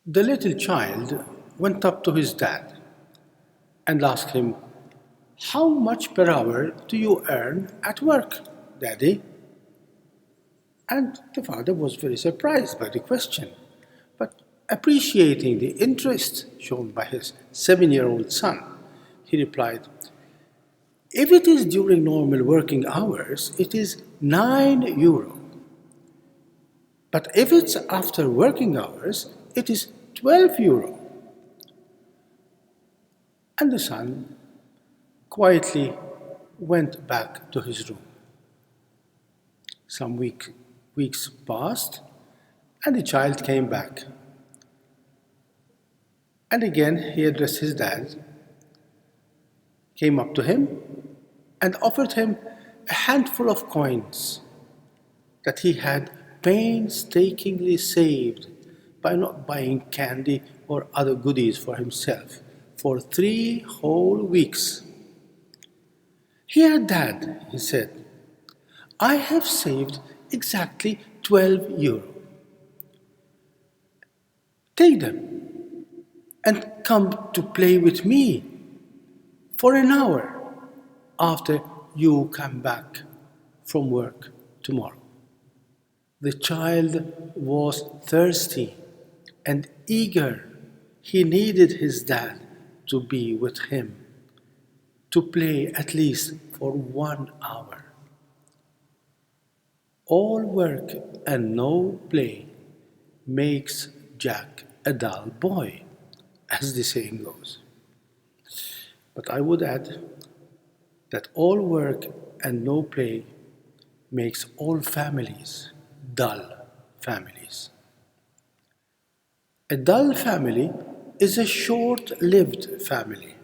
The little child went up to his dad and asked him, "How much per hour do you earn at work, Daddy?" And the father was very surprised by the question, but appreciating the interest shown by his 7-year-old son, he replied, "If it is during normal working hours, it is €9. But if it's after working hours, it is €12." And the son quietly went back to his room. Some weeks passed, and the child came back. And again he addressed his dad, came up to him, and offered him a handful of coins that he had painstakingly saved by not buying candy or other goodies for himself for 3 whole weeks. "Here, Dad," he said, "I have saved exactly €12. Take them and come to play with me for an hour after you come back from work tomorrow." The child was thirsty and eager. He needed his dad to be with him, to play at least for 1 hour. All work and no play makes Jack a dull boy, as the saying goes. But I would add that all work and no play makes all families dull families. A dull family is a short-lived family.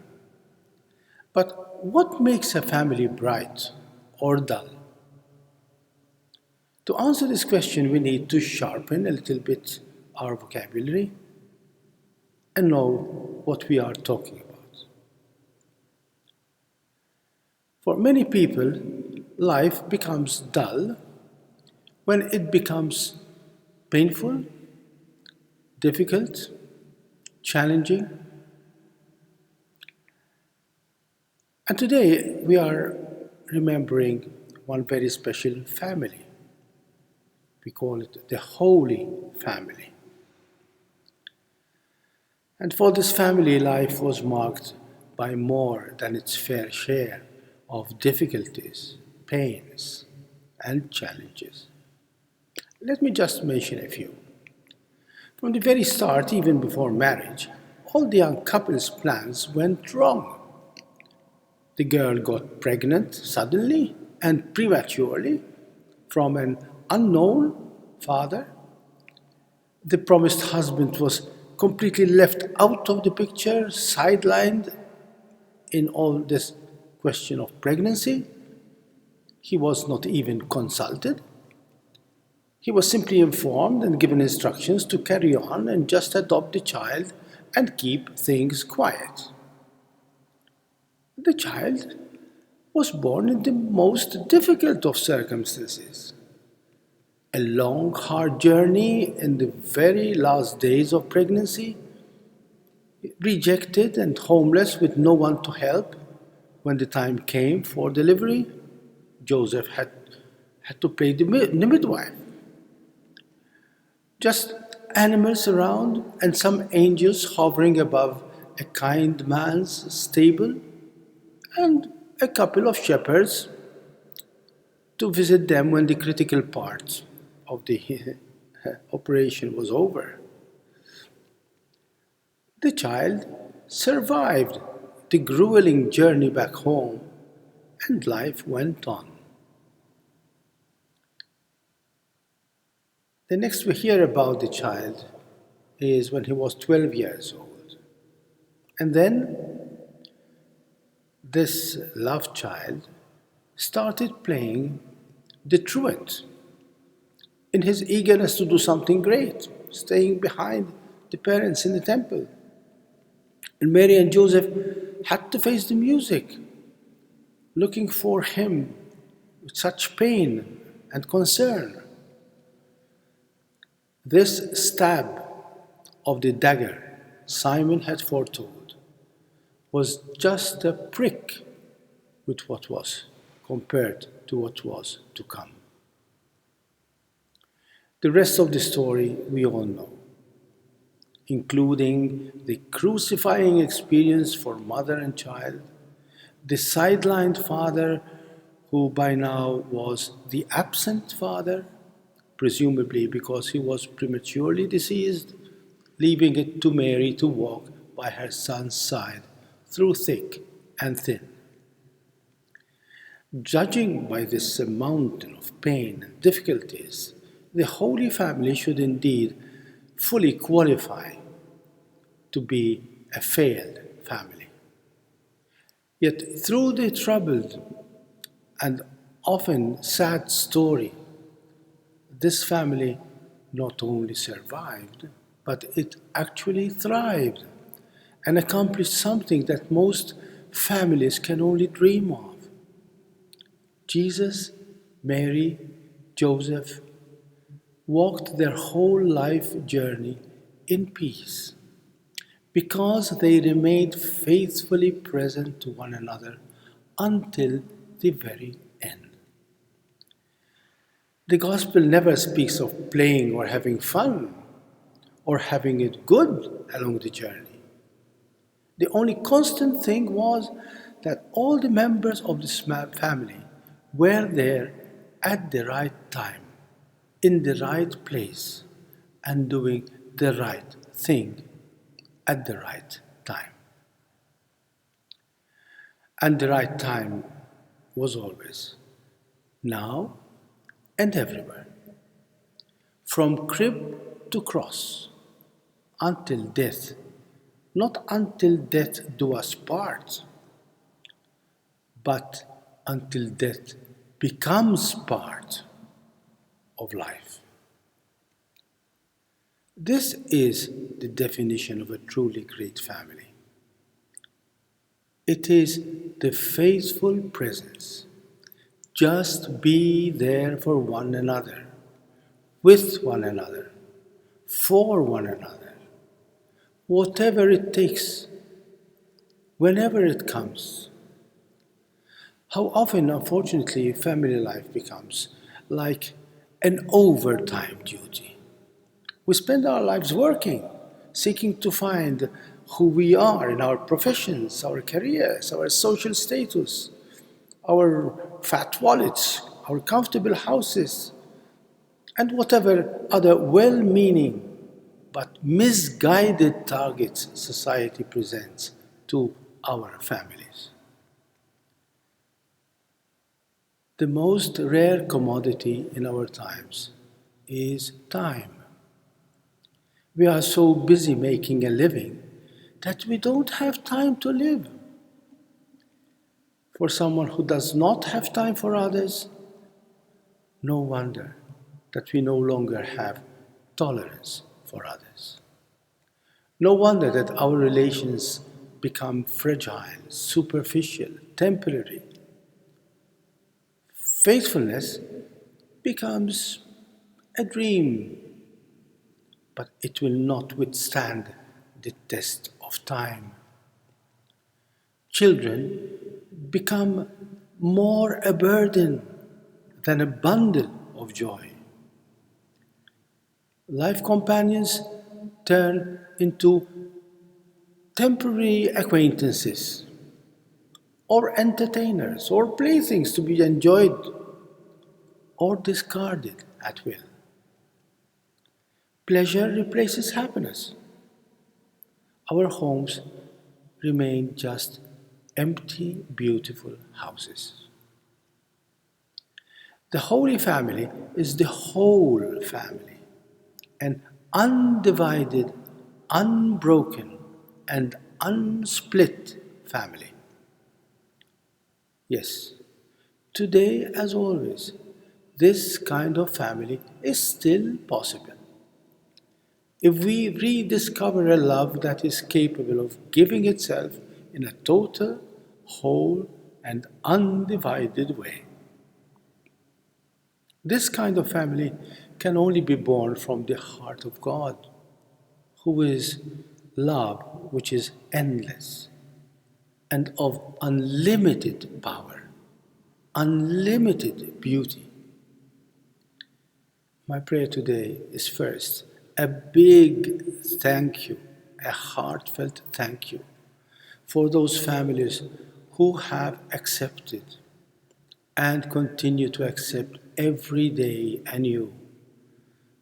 But what makes a family bright or dull? To answer this question, we need to sharpen a little bit our vocabulary and know what we are talking about. For many people, life becomes dull when it becomes painful, difficult, challenging. And today we are remembering one very special family. We call it the Holy Family. And for this family, life was marked by more than its fair share of difficulties, pains, and challenges. Let me just mention a few. From the very start, even before marriage, all the young couple's plans went wrong. The girl got pregnant suddenly and prematurely from an unknown father. The promised husband was completely left out of the picture, sidelined in all this question of pregnancy. He was not even consulted. He was simply informed and given instructions to carry on and just adopt the child and keep things quiet. The child was born in the most difficult of circumstances. A long, hard journey in the very last days of pregnancy, rejected and homeless with no one to help. When the time came for delivery, Joseph had to play the midwife. Just animals around and some angels hovering above a kind man's stable, and a couple of shepherds to visit them when the critical part of the operation was over. The child survived the grueling journey back home, and life went on. The next we hear about the child is when he was 12 years old. And then this love child started playing the truant in his eagerness to do something great, staying behind the parents in the temple. And Mary and Joseph had to face the music, looking for him with such pain and concern. This stab of the dagger Simon had foretold was just a prick with what was compared to what was to come. The rest of the story we all know, including the crucifying experience for mother and child, the sidelined father who by now was the absent father, presumably because he was prematurely deceased, leaving it to Mary to walk by her son's side through thick and thin. Judging by this mountain of pain and difficulties, the Holy Family should indeed fully qualify to be a failed family. Yet through the troubled and often sad story, this family not only survived, but it actually thrived and accomplished something that most families can only dream of. Jesus, Mary, Joseph walked their whole life journey in peace because they remained faithfully present to one another until the very end. The Gospel never speaks of playing or having fun or having it good along the journey. The only constant thing was that all the members of this family were there at the right time, in the right place, and doing the right thing at the right time. And the right time was always now and everywhere, from crib to cross, until death, not until death do us part, but until death becomes part of life. This is the definition of a truly great family. It is the faithful presence. Just be there for one another, with one another, for one another, whatever it takes, whenever it comes. How often, unfortunately, family life becomes like an overtime duty. We spend our lives working, seeking to find who we are in our professions, our careers, our social status, our fat wallets, our comfortable houses, and whatever other well-meaning but misguided targets society presents to our families. The most rare commodity in our times is time. We are so busy making a living that we don't have time to live. For someone who does not have time for others, no wonder that we no longer have tolerance for others. No wonder that our relations become fragile, superficial, temporary. Faithfulness becomes a dream, but it will not withstand the test of time. Children become more a burden than a bundle of joy. Life companions turn into temporary acquaintances, or entertainers, or playthings to be enjoyed or discarded at will. Pleasure replaces happiness. Our homes remain just empty, beautiful houses. The Holy Family is the whole family, an undivided, unbroken, and unsplit family. Yes, today, as always, this kind of family is still possible. If we rediscover a love that is capable of giving itself in a total, whole, and undivided way. This kind of family can only be born from the heart of God, who is love which is endless and of unlimited power, unlimited beauty. My prayer today is first a big thank you, a heartfelt thank you for those families who have accepted and continue to accept every day anew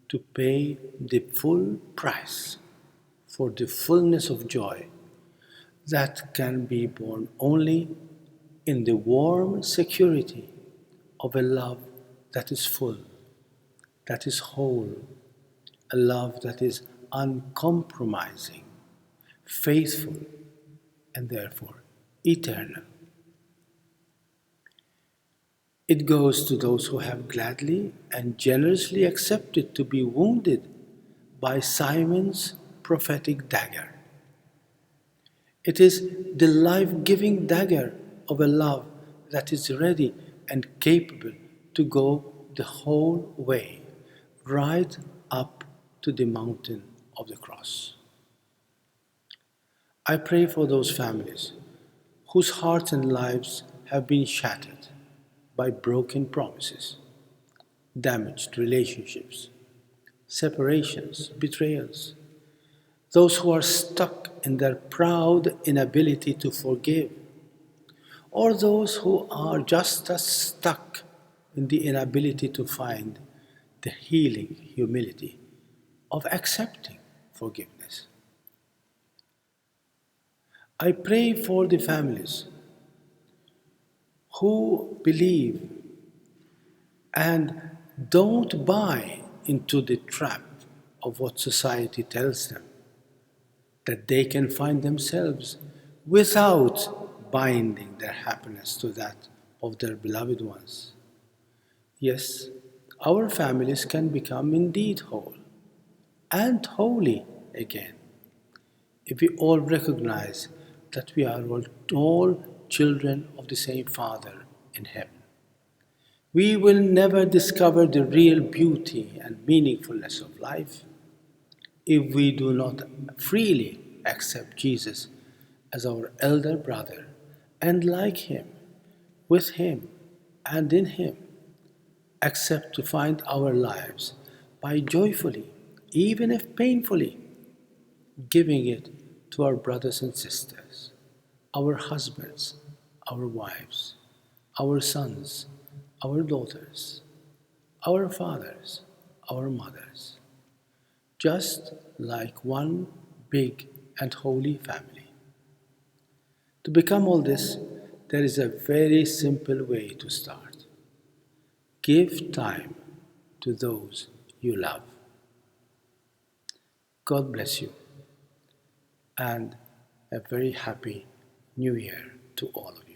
to pay the full price for the fullness of joy that can be born only in the warm security of a love that is full, that is whole, a love that is uncompromising, faithful, and therefore eternal. It goes to those who have gladly and generously accepted to be wounded by Simon's prophetic dagger. It is the life giving dagger of a love that is ready and capable to go the whole way, right up to the mountain of the cross. I pray for those families whose hearts and lives have been shattered by broken promises, damaged relationships, separations, betrayals. Those who are stuck in their proud inability to forgive, or those who are just as stuck in the inability to find the healing humility of accepting forgiveness. I pray for the families who believe and don't buy into the trap of what society tells them, that they can find themselves without binding their happiness to that of their beloved ones. Yes, our families can become indeed whole and holy again if we all recognize that we are all children of the same Father in heaven. We will never discover the real beauty and meaningfulness of life if we do not freely accept Jesus as our elder brother and like him, with him, and in him, accept to find our lives by joyfully, even if painfully, giving it to our brothers and sisters, our husbands, our wives, our sons, our daughters, our fathers, our mothers, just like one big and holy family. To become all this, there is a very simple way to start. Give time to those you love. God bless you, and a very happy New Year to all of you.